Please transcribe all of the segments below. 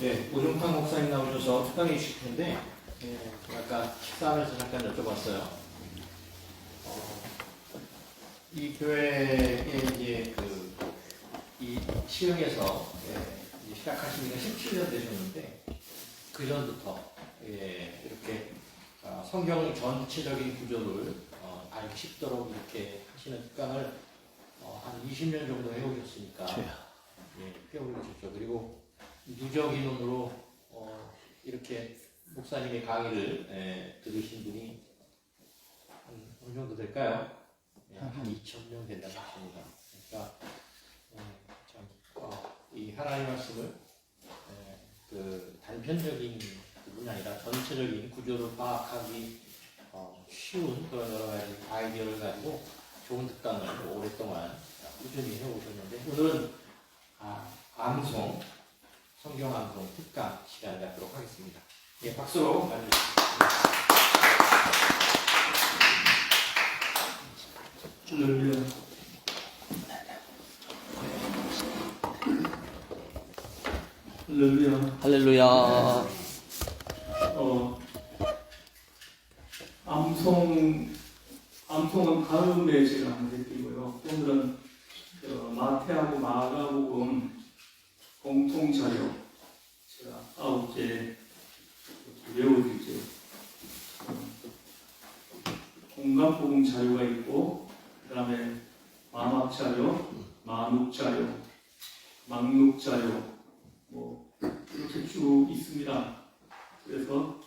네, 오종탁 목사님 나오셔서 특강해 주실 텐데, 아까 식사하면서 잠깐 여쭤봤어요. 이 교회에 이제 이 시흥에서 이제 시작하신 지가 17년 되셨는데, 그 전부터 이렇게 성경 전체적인 구조를 알기 쉽도록 이렇게 하시는 특강을 한 20년 정도 해오셨으니까 꽤 오르셨죠. 그리고 누적 인원으로 이렇게 목사님의 강의를 들으신 분이 어느 정도 될까요? 한 2,000명 된다고 하십니다. 그러니까 이 하나님의 말씀을 그 단편적인 부분이 아니라 전체적인 구조를 파악하기 쉬운 그런 여러 가지 아이디어를 가지고 좋은 특강을 오랫동안 꾸준히 해오셨는데, 오늘은 암송, 성경 암송 특강 시간을 갖도록 하겠습니다. 예, 박수로 맞이해주십시오. 할렐루야. 할렐루야. 할렐루야. 암송은 다음에 제가 한번 드리고요. 오늘은 마태하고 마가복음 공통 자료 제가 9개 외워드릴게요. 공감복음 자료가 있고, 그 다음에 마막 자료, 마눅 자료, 막눅 자료, 이렇게 쭉 있습니다. 그래서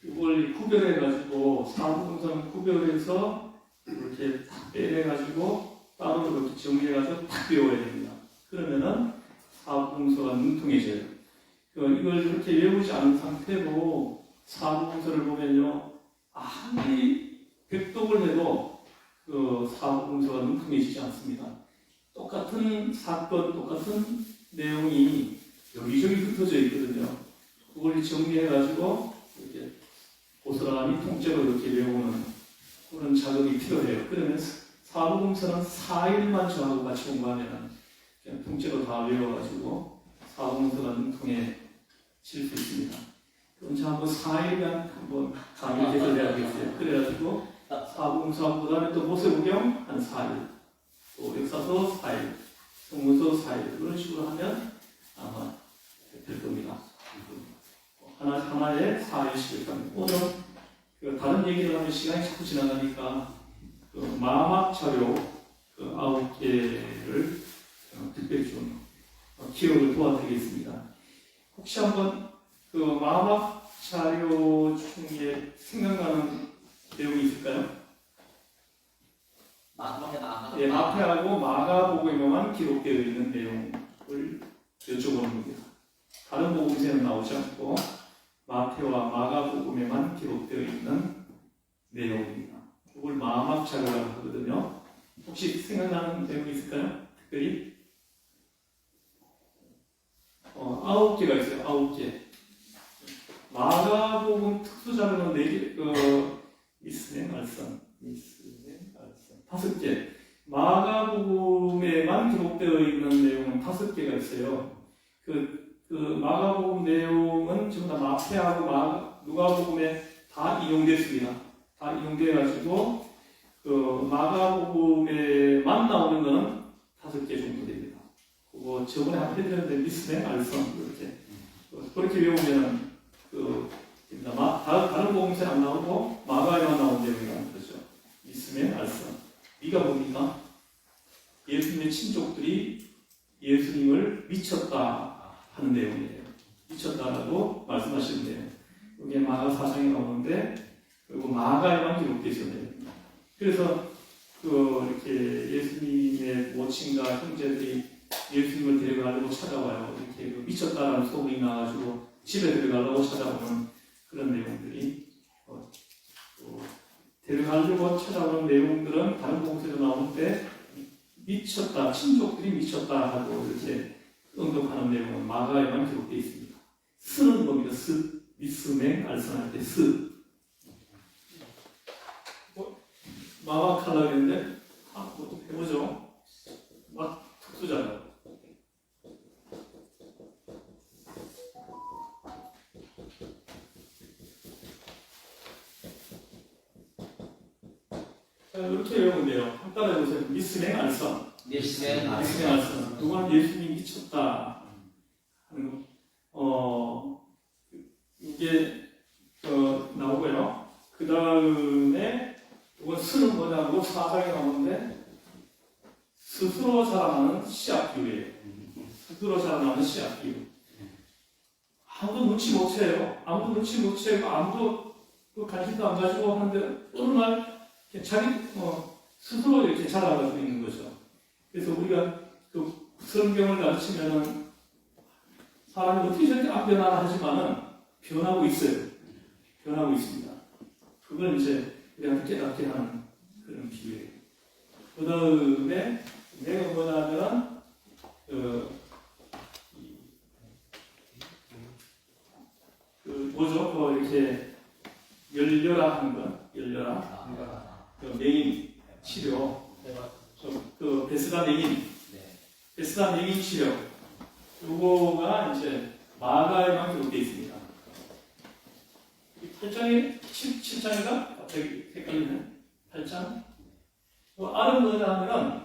이걸 구별해가지고 사부분선 구별해서 이렇게 딱 빼내가지고 따로 이렇게 정리해가지고 딱 외워야 됩니다. 그러면은 사부분서가 능통해져요. 이걸 이렇게 외우지 않은 상태로 사부분서를 보면요, 아무리 백독을 해도 사부분서가 능통해지지 않습니다. 똑같은 사건, 똑같은 내용이 여기저기 흩어져 있거든요. 그걸 정리해가지고 이렇게 고스란히 통째로 이렇게 외우는 그런 작업이 필요해요. 그러면 사부분서는 4일만 저하고 같이 공부하면 그냥 통째로 다 외워가지고 사부분서가 능통해질 수 있습니다. 그럼 저 한번 4일간 한번 강의를 해야겠어요. 그래가지고 사부분서, 그 다음에 또 모세구경 한 4일, 또 역사서 4일, 성문서 4일, 그런 식으로 하면 아마 될 겁니다. 하나의 4일씩을 합니다. 오늘 다른 얘기를 하면 시간이 자꾸 지나가니까 마막 자료 9개를 특별히 좀 기억을 도와드리겠습니다. 혹시 한번 마막 자료 중에 생각나는 내용이 있을까요? 마태하고 마가복음에만 기록되어 있는 내용을 여쭤보는 겁니다. 다른 복음서에는 나오지 않고 마태와 마가복음에만 기록되어 있는 내용입니다. 그걸 마막 자료라고 하거든요. 혹시 생각나는 내용이 있을까요? 특별히 9개가 있어요. 9개. 마가복음 특수 자료는 4개, 미스네 알선 5개. 마가복음에만 기록되어 있는 내용은 5개가 있어요. 마가복음 내용은 전부 다 마태하고 누가복음에 다 이용됐습니다. 다 이용돼가지고 마가복음에만 나오는 것은 5개 정도 됩니다. 그거 저번에 한번 해드렸는데 미스네 알선 이렇게 그렇게 외우면 다른 복음서에 안 나오고 마가에만 나온 내용이라는 거죠. 미스네 알선. 이가 뭡니까? 예수님의 친족들이 예수님을 미쳤다 하는 내용이에요. 미쳤다라고 말씀하시는데요. 여기에 마가 4장에 나오는데, 그리고 마가에만 기록되어 있었네요. 그래서 이렇게 예수님의 모친과 형제들이 예수님을 데려가려고 찾아와요. 이렇게 미쳤다라는 소문이 나가지고 집에 데려가려고 찾아오는 그런 내용들이 데려가려고 찾아오는 내용들은 다른 복음서에도 나오는데, 미쳤다, 친족들이 미쳤다 하고 이렇게 언급하는 내용은 마가에만 기록되어 있습니다. 스는 뭡니까? 스, 미스맹, 알선할 때 스. 마막 하려고 했는데 뭐 해보죠. 막 특수잖아요. 이렇게 외우면 돼요. 한 따라 해보세요. 미스맹 알선. 미스맨 미스맹 알선. 누구는 예수님이 미쳤다 하는 거. 이게 나오고요. 그 다음에 이건 스는 뭐냐고 4장에 나오는데 스스로 자라나는 씨앗 비유예요. 스스로 자라나는 씨앗 비유. 아무도 눈치 못 채요. 아무도 눈치 못 채고 아무도 그 관심도 안 가지고 하는데 어느 날 자기 스스로 이렇게 자라가지고 있는 거죠. 그래서 우리가 그 성경을 가르치면은 사람이 어떻게 저렇게 안 변하나 하지만은 변하고 있어요. 변하고 있습니다. 그걸 이제 우리한테 깨닫게 하는 그런 비유예요. 그 다음에 내가 뭐냐면 뭐죠? 이렇게 열려라 하는 거, 열려라. 맹인 치료, 베스다 맹인, 베스다 맹인 치료. 요거가 이제 마가에만 기록되어 있습니다. 8장에 7장인가? 갑자기 헷갈리네. 8장. 알은 뭐냐 하면은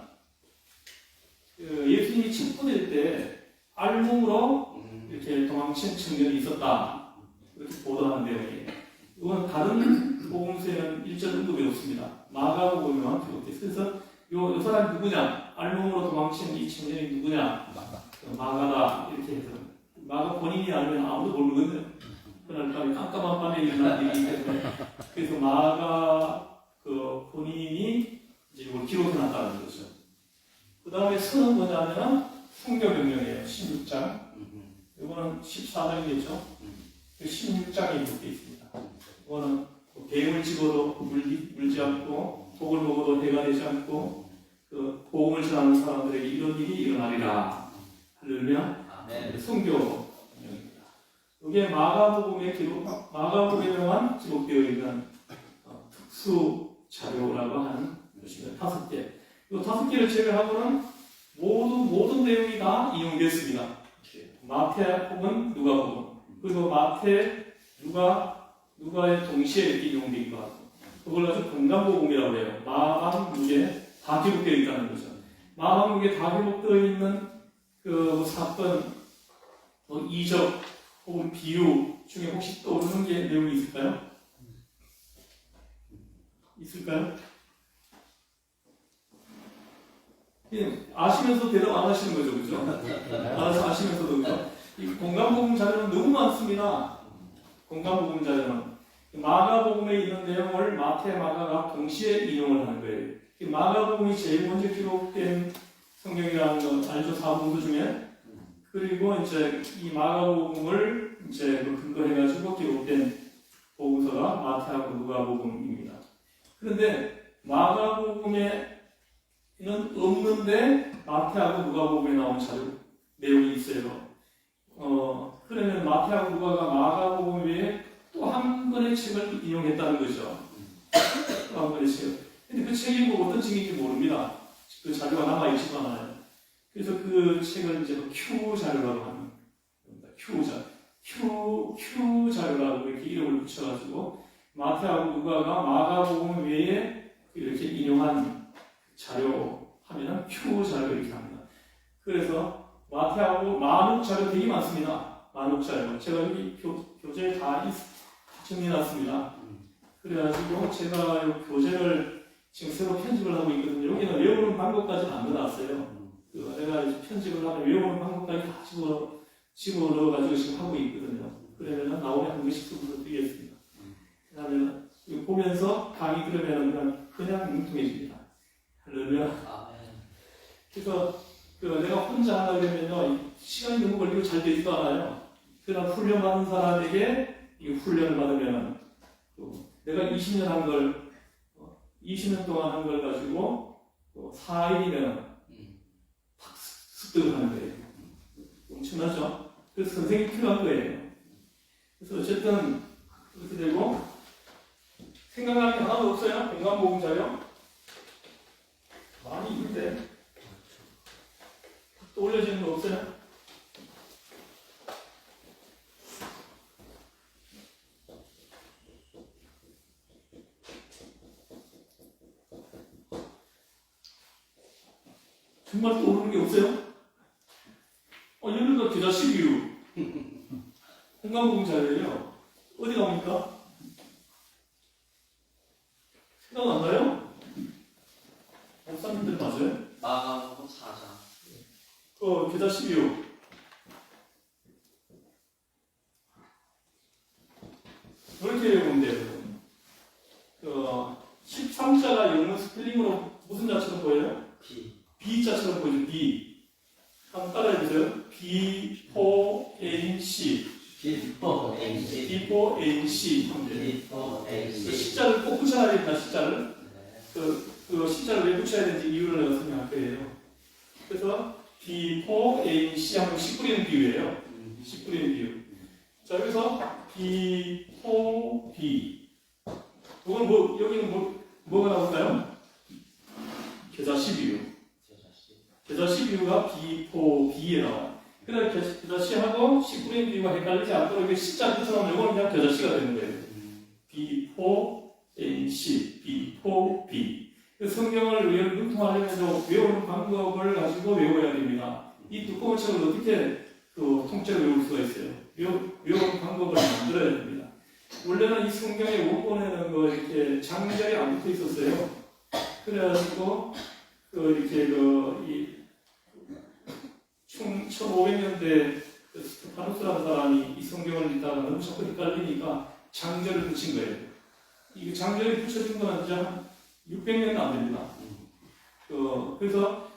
예수님이 침부될 때 알몸으로 이렇게 도망친 청년이 있었다. 이렇게 보도하는 내용이에요. 이건 다른 복음서에는 1절 언급이 없습니다. 마가복음에만 기록되어 있어요. 그래서 요 사람이 누구냐? 알몸으로 도망친 이 청년이 누구냐? 마가다. 이렇게 해서 마가 본인이 알면 아무도 모르거든요. 그날 밤에 깜깜한 밤에 일어난 일이기 때문에 그래서 마가 본인이 이제 이걸 기록해놨다는 거죠. 그 다음에 서는 뭐냐면 성경명령이에요. 16장. 이거는 14장이겠죠. 16장이 기록되어 있습니다. 이거는 뱀을 집어도 물지 않고 독을 먹어도 해가 되지 않고 복음을 전하는 사람들에게 이런 일이 일어나리라. 할렐루야. 성경. 이게 마가복음에만 기록되어 있는 특수 자료라고 하는 것입니다. 5개. 이 5개를 제외하고는 모든 내용이 다 이용됐습니다. 마태복음, 누가복음. 그리고 마태, 누가의 동시에 이렇게 이용되기도 하고. 그걸 가지고 건강복음이라고 해요. 마방육에 다 기록되어 있다는 거죠. 마방육에 다 기록되어 있는 그 사건, 이적, 혹은 비유 중에 혹시 떠오르는 게 내용이 있을까요? 있을까요? 아시면서 대답 안 하시는 거죠, 그죠? 알아서 아시면서도, 그죠? 이 공간복음 자료는 너무 많습니다. 공간복음 자료는. 마가복음에 있는 내용을 마태, 마가가 동시에 인용을 하는 거예요. 마가복음이 제일 먼저 기록된 성경이라는 거 알죠? 4복음 중에. 그리고 이제 이 마가복음을 이제 근거해가지고 기록된 복음서가 마태하고 누가복음입니다. 그런데 마가복음에는 없는데 마태하고 누가복음에 나온 자료 내용이 있어요. 그러면 마태하고 누가가 마가복음 외에 또 한 권의 책을 인용했다는 거죠. 또 한 권의 책. 근데 그 책이 뭐 어떤 책인지 모릅니다. 그 자료가 남아있지도 않아요. 그래서 그 책을 이제 Q 자료라고 하는 겁니다. Q 자료라고 이렇게 이름을 붙여가지고 마태하고 누가가 마가복음 외에 이렇게 인용한 자료 하면은 Q 자료 이렇게 합니다. 그래서 마태하고 만옥 자료 되게 많습니다. 만옥 자료. 제가 여기 교재에 다 정리해놨습니다. 그래가지고 제가 이 교재를 지금 새로 편집을 하고 있거든요. 여기는 외우는 방법까지는 안 넣어놨어요. 내가 이제 편집을 하면 외우는 방법까지 다 집어넣어가지고 지금 하고 있거든요. 그러면 나오면 한 개씩 좀 드리겠습니다. 그러면 보면서 강의 들으면 그냥 뭉뚱해집니다. 할렐루야. 그래서 내가 혼자 하다 그러면요, 시간이 너무 걸리고 잘 되지도 않아요. 그러나 훈련받은 사람에게 이 훈련을 받으면 내가 20년 한 걸, 20년 동안 한 걸 가지고 4일이면 탁 습득을 하는 거예요. 엄청나죠? 그래서 선생님이 필요한 거예요. 그래서 어쨌든 그렇게 되고, 생각나는 게 하나도 없어요? 건강보험 자료? 많이 있는데 또 올려지는 거 없어요? 정말 떠오르는 게 없어요? 예를 들어 계좌 12유 공간복음 자료예요. 어디 나옵니까? 생각 안 나요? 목사님들 맞아요? 마가복음 4장. 계좌 12유 이렇게 보면 돼요. 13자가 영어 스펠링으로 무슨 자처럼 보여요? B. B자처럼 보이죠? B. 한번 따라해보세요. B4ANC. B4 AC. B4ANC. B4 그 AC. 시자를 꼭 붙여야 됩니다. 시자를. 네. 그 시자를 왜 붙여야 되는지 이유를 내가 설명할 거예요. 그래서 B4ANC 하면 씨 뿌리는 비유예요. 씨 뿌리는 비유. 자, 여기서 B4B. 이건 여기는 뭐가 나올까요? 계좌 12유. 계좌 12유가 B4B에 나와요. 그래, 계좌 C하고 C 뿌리는 비유가 헷갈리지 않도록 이게 C자 뜻으로 이건 그냥 계좌 C가 되는 거예요. B4AC, B4B. 성경을 융통하려면 외우는 방법을 가지고 외워야 됩니다. 이 두꺼운 책을 어떻게 통째로 외울 수가 있어요? 외우는 방법을 만들어야 됩니다. 원래는 이 성경의 원본에는 이렇게 장절이 안 붙어 있었어요. 그래가지고 이 1500년대 스테파노스라는 사람이 이 성경을 읽다가 너무 자꾸 헷갈리니까 장절을 붙인 거예요. 이 장절이 붙여진 건 이제 한 600년은 안 됩니다. 그래서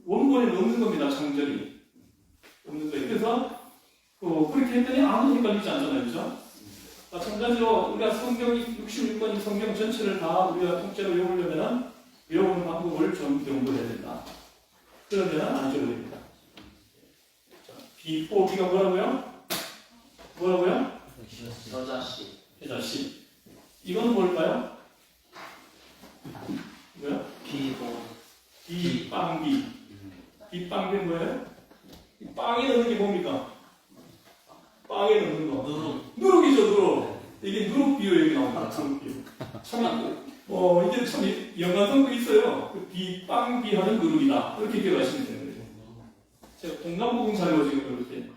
원본에는 없는 겁니다. 장절이 없는 거예요. 그래서 그렇게 했더니 아무도 헷갈리지 않잖아요, 그죠? 마찬가지로 우리가 성경이 66권 이 성경 전체를 다 우리가 통째로 외우려면 외우는 방법을 좀 연구해야 된다. 그러면 안 줘도 됩니다. B4B가 뭐라고요? 뭐라고요? 여자씨. 여자씨. 이건 뭘까요? 뭐야? B4. B빵비. B빵비는 뭐예요? 이 빵에 넣는 게 뭡니까? 빵에 넣는 거. 누룩. 누룩이죠, 누룩. 이게 누룩 비유 얘기 나옵니다. 누룩 비유. 참, 이게 참 연관성도 있어요. 비빵비 하는 누룩이다. 이렇게 기억하시면 되는 거죠. 제가 공간복음 자료 지금 이렇게.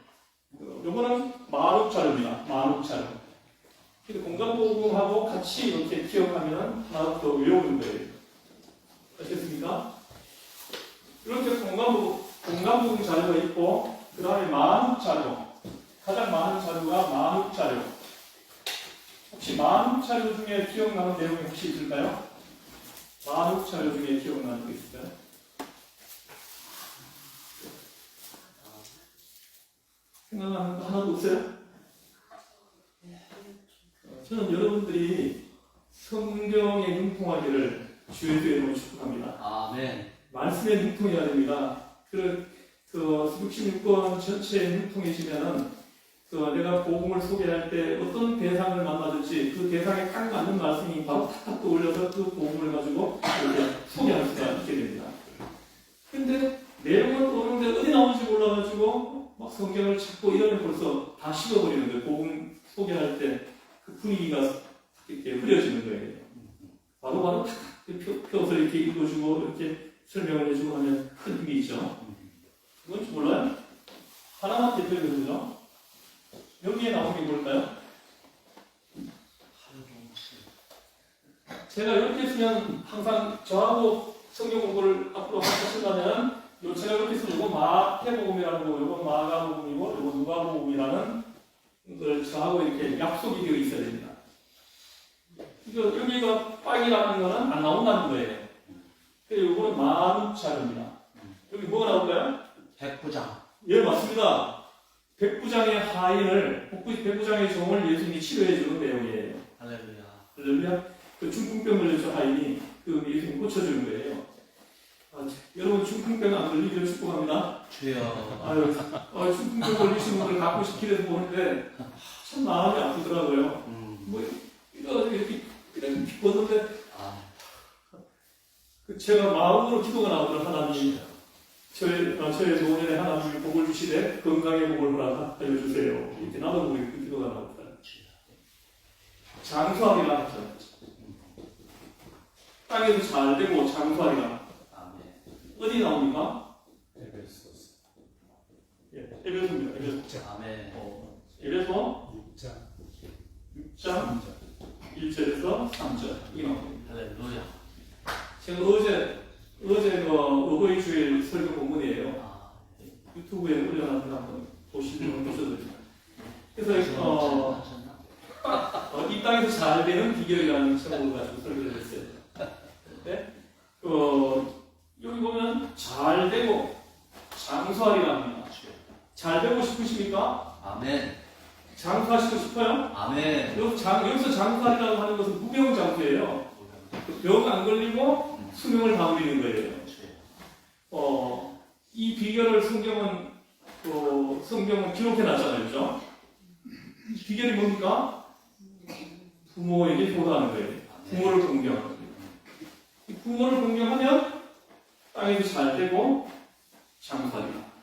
요거는 마룩 자료입니다. 마룩 자료. 공간복음하고 같이 이렇게 기억하면 하나 더 외우는 거예요. 아시겠습니까? 이렇게 공간복음 자료가 있고, 그 다음에 마룩 자료. 가장 많은 자료가 마룩 자료. 혹시 마룩 자료 중에 기억나는 내용이 혹시 있을까요? 마룩 자료 중에 기억나는 게 있을까요? 생각나는 거 하나도 없어요? 저는 여러분들이 성경에 융통하기를 주의 이름으로 축복합니다. 아멘. 말씀에 융통해야 됩니다. 66권 전체에 융통해지면은 내가 복음을 소개할 때 어떤 대상을 만나든지 그 대상에 딱 맞는 말씀이 바로 탁탁 떠올려서 그 복음을 가지고 이렇게 소개할 수가 있게 됩니다. 근데 내용은 떠오르는데 어디 나오는지 몰라가지고 막 성경을 찾고 이러면 벌써 다 식어버리는 거예요. 복음 소개할 때 그 분위기가 이렇게 흐려지는 거예요. 바로 펴서 이렇게 읽어주고 이렇게 설명을 해주고 하면 큰 힘이 있죠. 뭔지 몰라요? 하나만 대표해보죠. 여기에 나온 게 뭘까요? 제가 이렇게 쓰면 항상 저하고 성경 공부를 앞으로 하신다면 제가 이렇게 쓰면 이거 마태복음이라고 이거 마가복음이고 이거 누가복음이라는 걸 저하고 이렇게 약속이 되어 있어야 됩니다. 여기가 빵이라는 거는 안 나온다는 거예요. 그리고 이거는 만우차입니다. 여기 뭐가 나올까요? 백부장. 예, 맞습니다. 백부장의 하인을, 백부장의 종을 예수님이 치료해 주는 내용이에요. 할렐루야. 할렐루야. 그 중풍병 걸려서 하인이 예수님이 고쳐주는 거예요. 여러분 중풍병 안 걸리기를 축복합니다. 주여. 중풍병 걸리신 분들 가끔씩 길에서 보는데 참 마음이 아프더라고요. 이거 이렇게 그냥 기뻤는데 제가 마음으로 기도가 나오더라. 하나님 저의 노년에 하나님이 복을 주시되 건강의 복을 허락하여 주세요. 이렇게 나도 모르게 그 기도가 나오더라. 장수하리라 했죠. 땅에도 잘 되고 장수하리라. 어디 나옵니까? 에베소서. 에베소입니다. 에베소. 아멘. 에베소 6장 6장 1절에서 3절 이게 나옵니다. 할렐루야. 제가 어제 그 어버이 주일 설교 본문이에요. 아, 유튜브에 올려놨는데 한번 보시면 보셔도 됩니다. 그래서 이 땅에서 잘 되는 비결이라는 제목을 가지고 설교를 했어요. 네? 여기 보면 잘 되고 장수하리라 합니다. 잘 되고 싶으십니까? 아멘. 장수하시고 싶어요? 아멘. 여기서 장수하리라고 하는 것은 무병장수예요. 병 안 걸리고 수명을 다 누리는 거예요. 이 비결을 성경은 기록해 놨잖아요. 그죠? 비결이 뭡니까? 부모에게 효도하는 거예요. 부모를 공경하는 거예요. 부모를 공경하면 땅에도 잘 되고 장수하리라.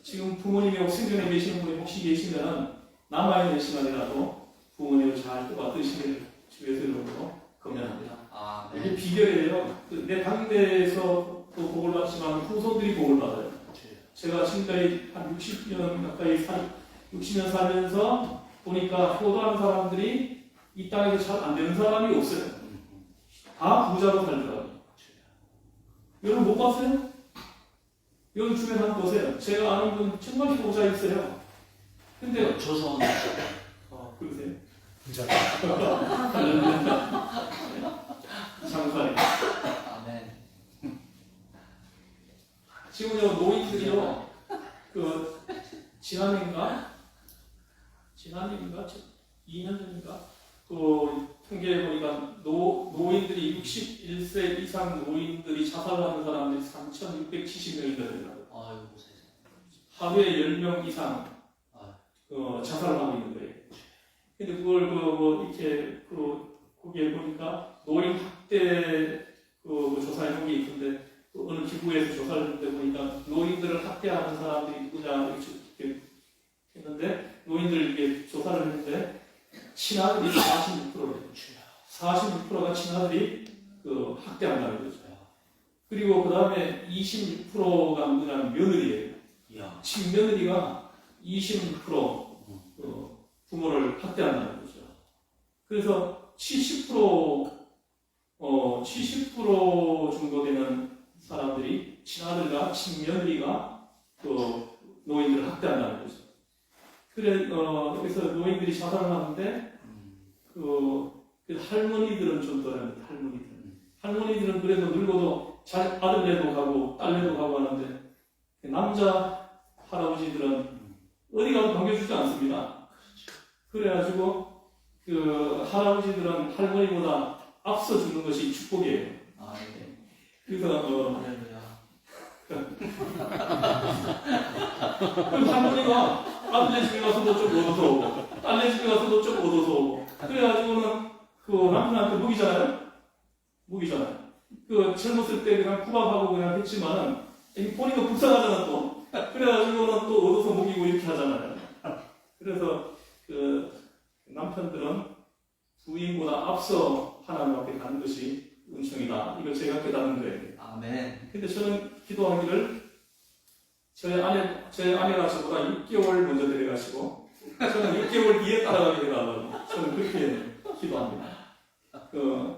지금 부모님이 생전에 계시는 분이 혹시 계시면 남아있는 시간이라도 부모님을 잘 도와드시기를 주에서 이름으로 건면합니다. 이게 비결이에요. 내 당대에서 또 복을 받지만 후손들이 복을 받아요. 제가 지금까지 한 60년 가까이 60년 살면서 보니까 효도하는 사람들이 이 땅에서 잘 안 되는 사람이 없어요. 다 부자로 살더라고요. 여러분 못 봤어요? 여기 주변에 한번 보세요. 제가 아는 분 정말 부자 있어요. 근데 조선. 그러세요? 부자. 장사리. 아멘. 지금 저 노인들이요. 지난해인가 2년 전인가 통계해 보니까 노인들이 61세 이상 노인들이 자살하는 사람들이 3,670명이 되더라고요. 아이고 세상에. 하루에 10명 이상 자살을 하고 있는 거예요. 근데 그걸 이렇게 거기에 보니까 노인 학대 조사해 놓은 게 있던데 어느 기구에서 조사를 했는데 보니까 노인들을 학대하는 사람들이 누구냐 이렇게 했는데 노인들 이렇게 조사를 했는데 친아들이 46%예요. 46%가 친아들이 학대한다는 거죠. 그리고 그 다음에 26%가 누구냐면 며느리예요. 이야. 친며느리가 26% 부모를 학대한다는 거죠. 그래서 70% 정도 되는 사람들이 친아들과 친며느리가 노인들을 학대한다는 거죠. 그래서 노인들이 자살을 하는데 할머니들은 좀 덜합니다. 할머니들은 그래도 늙어도 아들네도 가고 딸네도 가고 하는데 남자 할아버지들은 어디 가도 반겨주지 않습니다. 그래가지고 할아버지들은 할머니보다 앞서 주는 것이 축복이에요. 그래서 할머니가 아들네 집에 가서도 좀 얻어서 오고 딸네 집에 가서도 좀 얻어서 오고 그래가지고는 남편한테 무기잖아요. 젊었을 때 그냥 구박하고 그냥 했지만은 보니까 불쌍하잖아 또. 그래가지고는 또 얻어서 먹이고 이렇게 하잖아요. 그래서 남편들은 부인보다 앞서 하나님 앞에 가는 것이 은총이다. 이걸 제가 깨닫는 거예요. 아멘. 근데 저는 기도하기를 저희 아내가 저보다 6개월 먼저 데려가시고 저는 6개월 뒤에 따라가게 해달라고 저는 그렇게 기도합니다.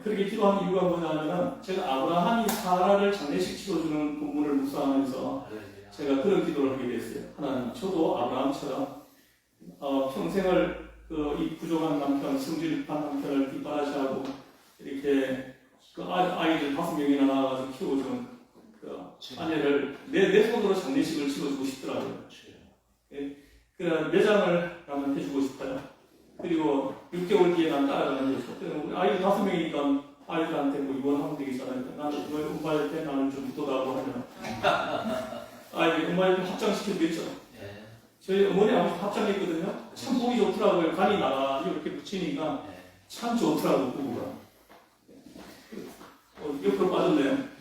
그렇게 기도한 이유가 뭐냐면 제가 아브라함이 사라를 장례식 치러주는 본문을 묵상하면서 제가 그런 기도를 하게 됐어요. 하나님, 저도 아브라함처럼 평생을 이 부족한 남편, 성질급한 남편을 뒷바라지하고 이렇게 아이들 5명이나 낳아가지고 키워주는 아내를 내 손으로 장례식을 치러주고 싶더라고요. 그래 매장을 한번 해주고 싶어요. 그리고 6개월 뒤에 난 따라가는 거죠. 우리 아이들 5명이니까 아이들한테 입원하면 되겠잖아요. 나는 너 엄마일 때 나는 좀 묻어다고 하면 아이들 엄마일 때 합장시켜주겠죠. 저희 어머니 아버지 합장했거든요. 참 보기 좋더라고요. 간이 나가 이렇게 묻히니까 참 좋더라고요. 부부가. 옆으로 빠졌네요.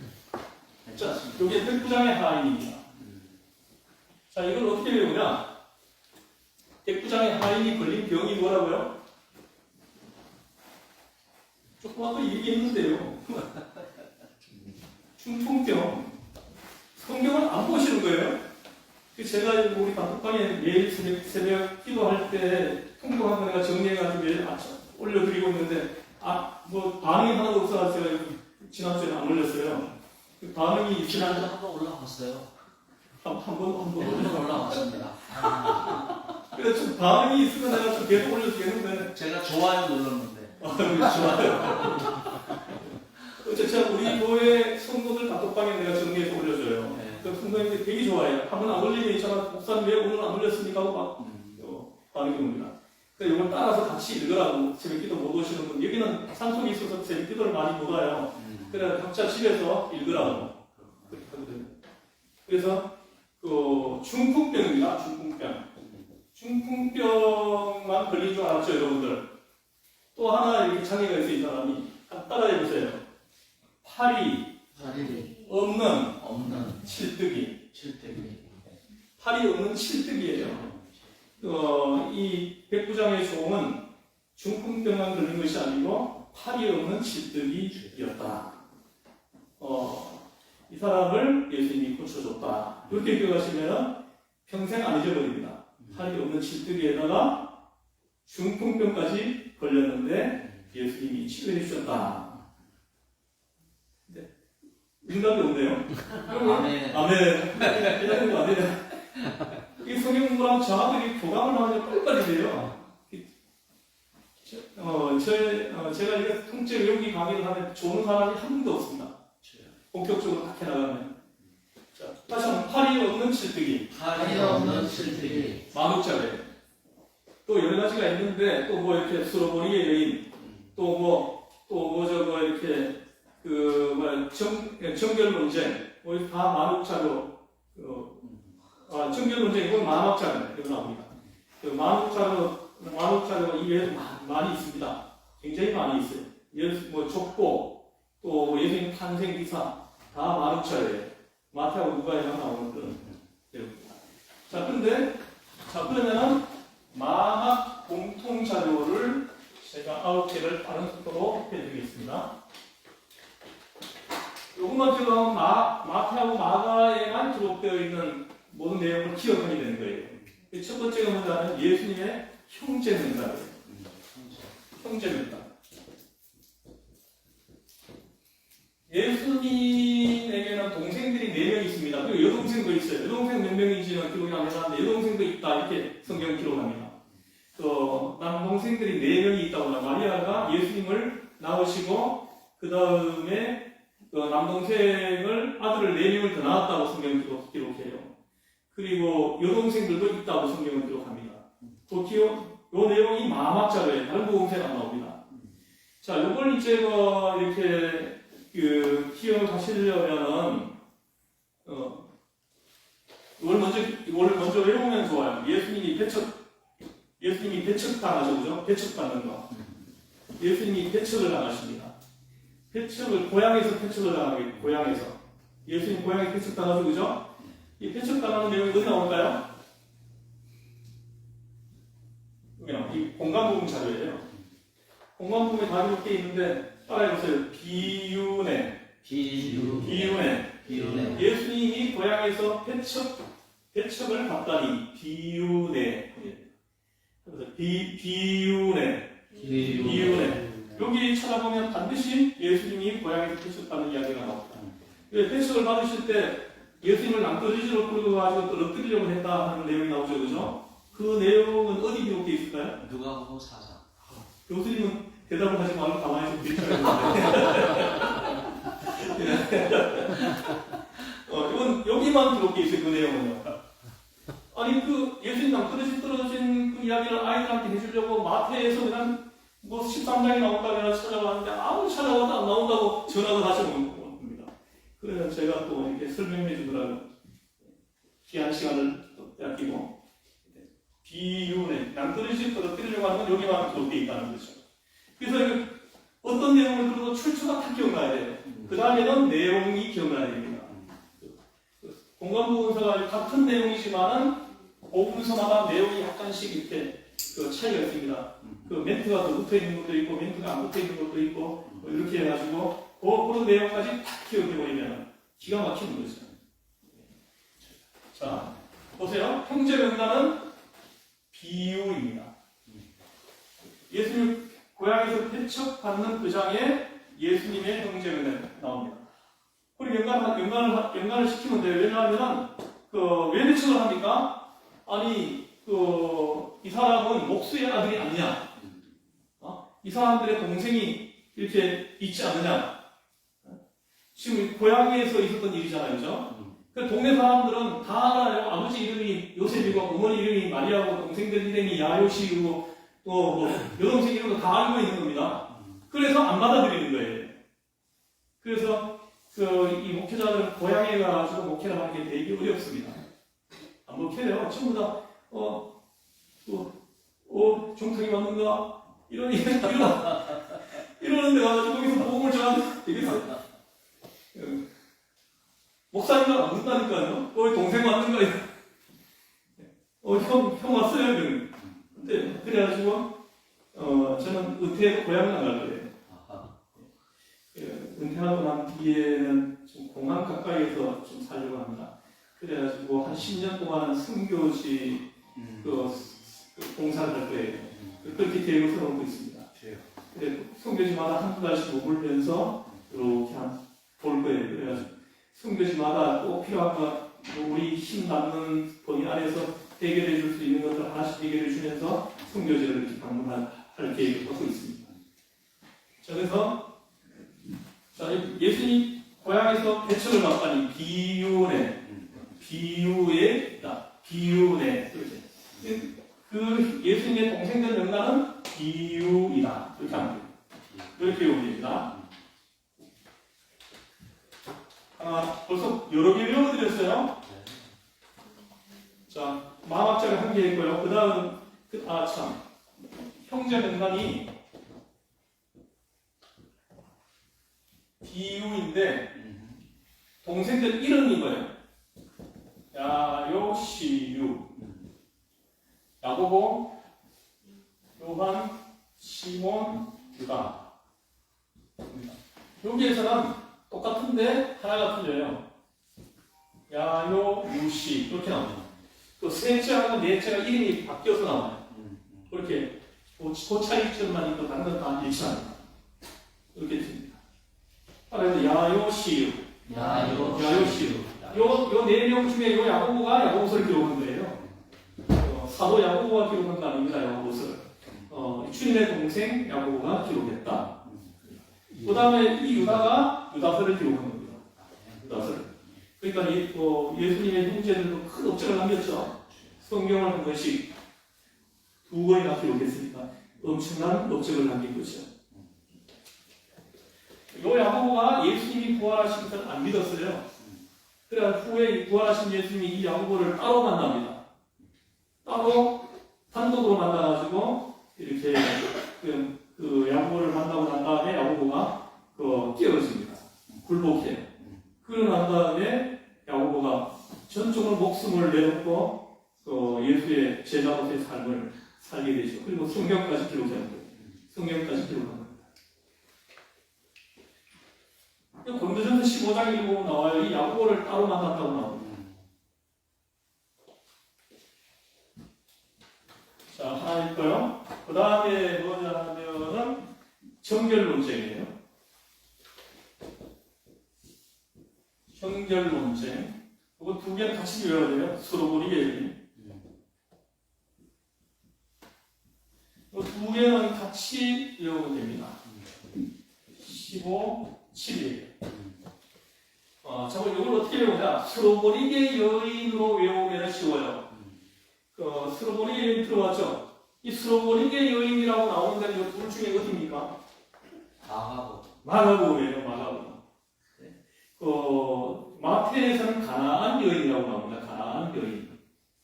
자, 이게 백부장의 하인입니다. 자, 이걸 어떻게 배우냐? 백부장의 하인이 걸린 병이 뭐라고요? 조금 아까 얘기했는데요. 중풍병. 성경을 안 보시는 거예요. 제가 우리 단톡방에 매일 새벽 기도할 때 통독한 거 내가 정리해가지고 매일 아침 올려드리고 있는데, 뭐 반응이 하나도 없어서 제가 지난주에는 안 올렸어요. 그 반응이 지난주 한번 올라갔어요. 한번 올라갔습니다. 그래서 좀 반응이 있으면 내가 좀 계속 올려주겠는데. 제가 좋아요 눌렀는데. 좋아요. 어쨌든 우리 교회 성도들 단톡방에 내가 정리해서 올려줘요. 네. 그 성도님들이 되게 좋아해요. 한번 안 올리면 있잖아. 목사님 왜 오늘 안 올렸습니까? 하고 막 반응이 옵니다. 그러니까 이걸 따라서 같이 읽으라고. 새벽 기도 못 오시는 분. 여기는 산속에 있어서 새벽 기도를 많이 못 와요. 그래서 각자 집에서 읽으라고. 그렇게 하거든요. 그래서 그 중풍병입니다. 중풍병. 중풍병만 걸린 줄 알았죠, 여러분들? 또 하나 이렇게 장애가 있어, 이 사람이. 따라해보세요. 팔이 없는 칠뜨기. 팔이 없는 칠뜨기예요. 이 백부장의 종은 중풍병만 걸린 것이 아니고 팔이 없는 칠뜨기였다. 이 사람을 예수님이 고쳐줬다. 이렇게 기억하시면 평생 안 잊어버립니다. 팔이 없는 칠뜨기에다가 중풍병까지 걸렸는데 예수님이 치료해 주셨다. 응답이 없네요. 아멘. 이런 거 아니에요. 이 성경 공부랑 저하들이 교감을 하면 빨리빨리 돼요. 제가 이게 통째 여기 강의를 하면 좋은 사람이 한 명도 없습니다. 본격적으로 밖에 나가면. 자, 다시 한번 팔이 없는 칠뜨기. 만옥자래. 또 여러 가지가 있는데 또 뭐 이렇게 수로보리의 여인, 또 저거 이렇게 정결 논쟁, 다 만옥자로 정결 논쟁 이건 만옥자네. 이거 나옵니다. 그 만옥자로 이외에 많이 있습니다. 굉장히 많이 있어요. 뭐 족보, 또 예수님 탄생 기사 다 만옥자예요. 마태하고 누가에만 나오는 그런 내용입니다. 자, 그러면은 마학 공통 자료를 제가 9개를 빠른 속도로 해드리겠습니다. 요것만 기억하면 마태하고 마가에만 기록되어 있는 모든 내용을 기억하게 되는 거예요. 첫 번째가 뭐냐면 예수님의 형제 명단이에요. 형제 명단. 예수님에게는 동생들이 4명 있습니다. 그리고 여동생도 있어요. 여동생 몇 명인지는 기록이 안 해놨는데 여동생도 있다 이렇게 성경 기록합니다. 또 남동생들이 4명이 있다고 합니다. 마리아가 예수님을 낳으시고 그 다음에 남동생을 아들을 4명을 더 낳았다고 성경 기록해요. 그리고 여동생들도 있다고 성경을 기록합니다. 요 내용이 마막자료에 다른 복음서에 안 나옵니다. 자, 요걸 이제 이렇게 기억을 하시려면은 이걸 먼저 외우면 좋아요. 예수님이 배척당하죠, 그죠? 배척받는 거. 예수님이 배척을 당하십니다. 고향에서 배척을 당하고, 고향에서. 예수님 고향에 배척당하죠, 그죠? 이 배척당하는 내용이 어디 나올까요? 이 공간복음 자료예요. 공간복음에 다 이렇게 있는데, 따라해보세요. 비유네. 예수님이 고향에서 배척을 받다니, 비유네. 비유네. 여기 찾아보면 반드시 예수님이 고향에서 배척받는 이야기가 나옵니다. 배척을 받으실 때 예수님을 낭떠러지로 끌어가지고 떨어뜨리려고 했다 하는 내용이 나오죠, 그죠? 그 내용은 어디 기록되어 있을까요? 누가복음 4장. 교수님은 대답을 하지 말고 가만히 좀 계셔야 이건 여기만 기록되어 있어요, 그 내용은요. 아니, 예수님 낭떠러지 떨어진 그 이야기를 아이들한테 해주려고 마태에서 그냥 13장이 나온다고 해서 찾아봤는데 아무 찾아봐도 안 나온다고 전화가 다시 온 겁니다. 그래서 제가 또 이렇게 설명해 주더라고요. 귀한 시간을 또 뺏기고 비유네, 낭떠러지 떨어뜨리려고 하는 건 여기만 기록되어 있다는 거죠. 그래서 어떤 내용을 들어도 출처가 다 기억나야 돼요. 그 다음에는 내용이 기억나야 됩니다. 공간복음서가 같은 내용이지만은 복음서마다 내용이 약간씩 이렇게 차이가 있습니다. 멘트가 더 붙어 있는 것도 있고 멘트가 안 붙어 있는 것도 있고 이렇게 해가지고 그런 내용까지 다 기억해 버리면 기가 막히는 거죠. 자, 보세요. 형제 명단은 비유입니다. 예수님 고향에서 배척받는 그 장에 예수님의 형제 명단이 나옵니다. 우리 연관을 시키면 돼요. 왜냐하면 왜 배척을 합니까? 아니 이 사람은 목수의 아들이 아니냐? 이 사람들의 동생이 이렇게 있지 않느냐? 지금 고향에서 있었던 일이잖아요, 그죠? 그 동네 사람들은 다 알아요. 아버지 이름이 요셉이고 어머니 이름이 마리아고 동생들 이름이 야요시고 또 여동생 이름도 다 알고 있는 겁니다. 그래서 안 받아들이는 거예요. 그래서 이 목회자들은 고향에 가가지고 목회를 하는 게 되게 어렵습니다. 안 먹혀요. 전부 다 정통이 맞는가? 이러는데 가지고 거기서 복음을 전하면 되겠어요. 목사님과 맞는다니까요. 동생 맞는가? 형 왔어요. 근데 그래가지고 저는 은퇴해서 고향을 안 갈 거예요. 은퇴하고 난 뒤에는 좀 공항 가까이에서 좀 살려고 합니다. 그래가지고 한 10년 동안 선교지 봉사를 할 거예요. 그렇게 계획을 세우고 있습니다. 선교지마다 한두 달씩 머물면서 이렇게 볼 거예요. 그래가지고 선교지마다 꼭 필요한 것, 우리 힘 남는 범위 안에서 해결해 줄 수 있는 것들 하나씩 해결해 주면서 선교지를 이렇게 방문할 계획을 하고 있습니다. 자, 그래서 예수님 고향에서 배척을 받다니 비유에 그 예수님의 동생들 명단은 비유이다. 이렇게 하면 됩니다. 이렇게 외웁니다. 벌써 여러 개 외워드렸어요. 자, 마음학자를 한 개 했고요. 그 다음, 형제 명단이 비유인데, 동생들 이름이 뭐예요? 야요시유, 야고보, 요한, 시몬, 유다. 여기에서는 똑같은데 하나가 틀려요. 야요, 유시 이렇게 나옵니다. 또 셋째하고 넷째가 이름이 바뀌어서 나와요. 그렇게 그 차이점만 있고 다른 건 다 일치합니다. 이렇게 됩니다. 그래서 야요시유, 야요시유. 요 네 명 중에 요 야고보가 야고보서를 기록한 거예요. 사도 야고보가 기록한 거 아닙니다. 야고보서를. 주님의 동생 야고보가 기록했다. 그 다음에 이 유다가 유다서를 기록한 겁니다. 유다서를. 그러니까 예수님의 형제들도 큰 업적을 남겼죠. 성경을 한 번씩 2권이나 기록했으니까 엄청난 업적을 남긴 거죠. 요 야고보가 예수님이 부활하신 것을 안 믿었어요. 그래서 후에 부활하신 예수님이 이 야고보를 따로 만납니다. 따로 단독으로 만나가지고 이렇게 그 야고보를 만나고 난 다음에 야고보가 깨어집니다. 굴복해요. 그러고 난 다음에 야고보가 전적으로 목숨을 내놓고 예수의 제자로서의 삶을 살게 되죠. 그리고 성경까지 기록하는 거예요. 성경까지 기록하는 겁니다. 고린도전서 15장에 보면 나와요. 이 야고보를 따로 만났다고 나옵니다. 자, 하나 있고요. 그 다음에 뭐냐 하면은 정결론쟁이에요. 정결론쟁. 이거 두 개는 같이 외워야 돼요. 서로 모르게. 두 개는 같이 외우면 됩니다. 15, 7이에요. 자, 이걸 어떻게 외우냐? 스로보니게 여인으로 외우면 쉬워요. 스로보니게 여인 들어봤죠? 이 스로보니게 여인이라고 나오는 데는 둘 중에 어디입니까? 마가복음이에요. 마가복음. 마태에서는 가나안 여인이라고 나옵니다. 가나안 여인.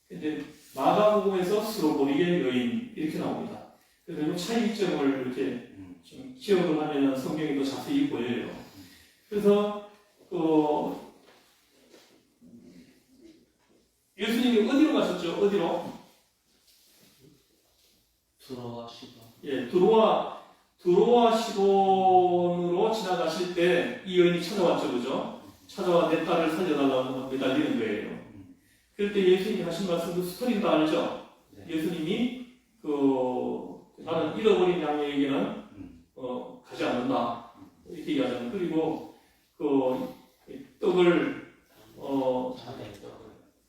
근데 마가복음에서 스로보니게 여인 이렇게 나옵니다. 그래서 이 차이점을 이렇게 좀 기억을 하면 성경이 더 자세히 보여요. 그래서 예수님이 어디로 가셨죠? 어디로? 드로아 시돈으로 지나가실 때 이 여인이 찾아왔죠, 그죠? 찾아와 내 딸을 살려달라고 막 매달리는 거예요. 그럴 때 예수님이 하신 말씀도 스토리인 거 알죠? 네. 예수님이 나는 잃어버린 양에게는 가지 않는다 이렇게 얘기하잖아요. 그리고 떡을 자네의 떡을.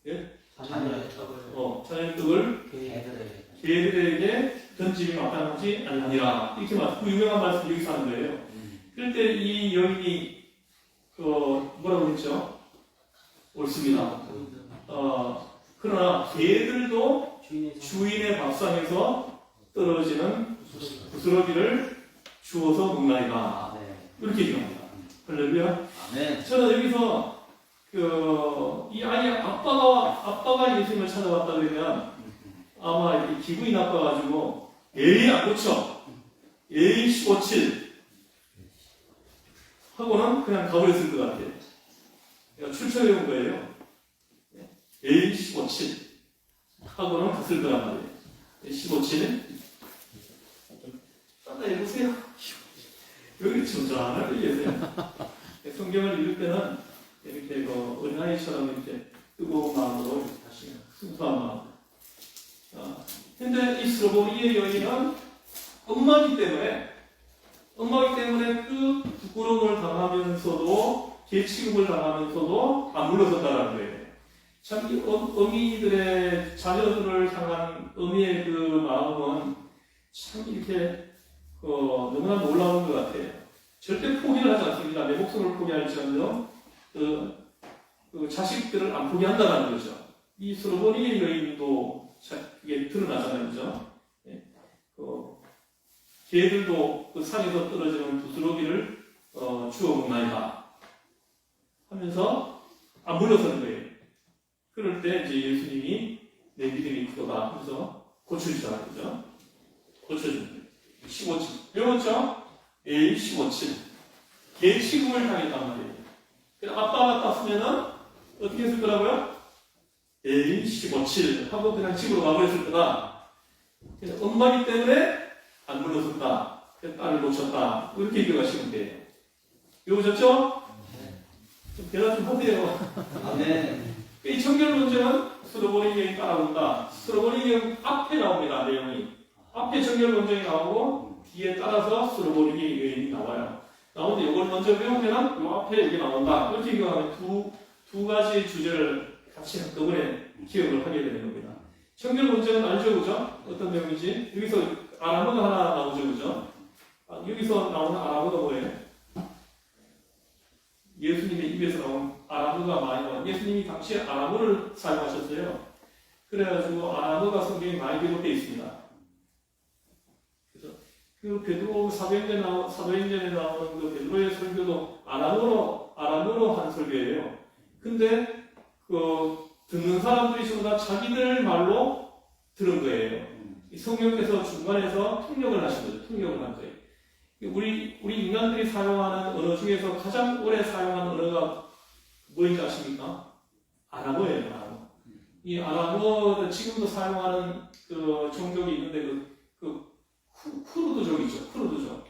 예? 자녀의 떡을 자녀의 떡을 개들에게 개들에게 던짐이 마땅하지 아니하니라 이렇게 그 유명한 말씀 여기서 하는 거예요. 그럴 때 이 여인이 뭐라고 했죠? 옳습니다. 그러나 개들도 주인의 밥상에서 떨어지는 부스러기를 주워서 먹나이다. 네. 이렇게 얘기합니다. 할렐루야. 아멘. 저는 여기서 이 아이의 아빠가 예수님을 찾아왔다 그러면 아마 이렇게 기분이 나빠가지고 에이 안 고쳐 에이 15칠 하고는 그냥 가버렸을 것 같아요. 내가 출처해온 거예요. 에이 15칠 하고는 갔을 거란 말이에요. 15칠 딴다 해보세요. 여기 점잖하게 계세요. 성경을 읽을 때는 이렇게 어린아이처럼 이렇게 뜨거운 마음으로 이렇게 하시면 순수한 마음. 근데 이 스로보니의 여인은 엄마기 때문에 그 부끄러움을 당하면서도 개 취급을 당하면서도 안 물러선다는 거예요. 참 이 어미들의 자녀들을 향한 어미의 그 마음은 참 이렇게 너무나 놀라운 것 같아요. 절대 포기를 하지 않습니다. 내 목숨을 포기할지언정 그 자식들을 안 포기한다는 거죠. 이 스로보니의 여인도 이게 드러나잖아요, 그죠? 예. 개들도 그 산에서 떨어지는 부스러기를 주워 먹나이다 하면서 안 물러서는 거예요. 그럴 때 이제 예수님이 내 믿음이 크도다 하면서 고쳐주잖아요, 그죠? 고쳐주는 거예요. 15칠 배웠죠? A 15칠 개 취급을 당했단 말이에요. 아빠가 땄으면은 어떻게 했을 거라고요? A 15칠 하고 그냥 집으로 가버렸을 거다. 엄마기 때문에 안 물러섰다. 딸을 놓쳤다. 이렇게 기억하시면 돼요. 배우셨죠? 좀 대답 좀 하세요. 아멘. 이 청결 논쟁은 스로보니경이 따라온다. 스로보니경 앞에 나옵니다. 내용이. 앞에 청결 논쟁이 나오고 뒤에 따라서 스로보니경이 나와요. 나오는데 이걸 먼저 배우면 이 앞에 여기 나온다. 이렇게 기억하면 두 가지 주제를 같이 한꺼번에 기억을 하게 되는 겁니다. 청결 논쟁은 알죠, 그죠? 어떤 내용인지. 여기서 아람어가 하나 나오죠, 그죠? 여기서 나오는 아람어가 뭐예요? 예수님의 입에서 나온 아람어가 많이 나와요. 예수님이 당시에 아람어를 사용하셨어요. 그래가지고 아람어가 성경에 많이 기록되어 있습니다. 그래서 그 베드로 사도행전에 나오는 그 베드로의 설교도 아람어로 한 설교예요. 근데 듣는 사람들이 전부 다 자기들 말로 들은 거예요. 성령께서 중간에서 통역을 하신 거죠. 통역을 한 거예요. 우리 인간들이 사용하는 언어 중에서 가장 오래 사용하는 언어가 뭐인지 아십니까? 아람어예요. 아람어. 이 아람어 지금도 사용하는 그 종족이 있는데 쿠르드족 있죠. 쿠르드족.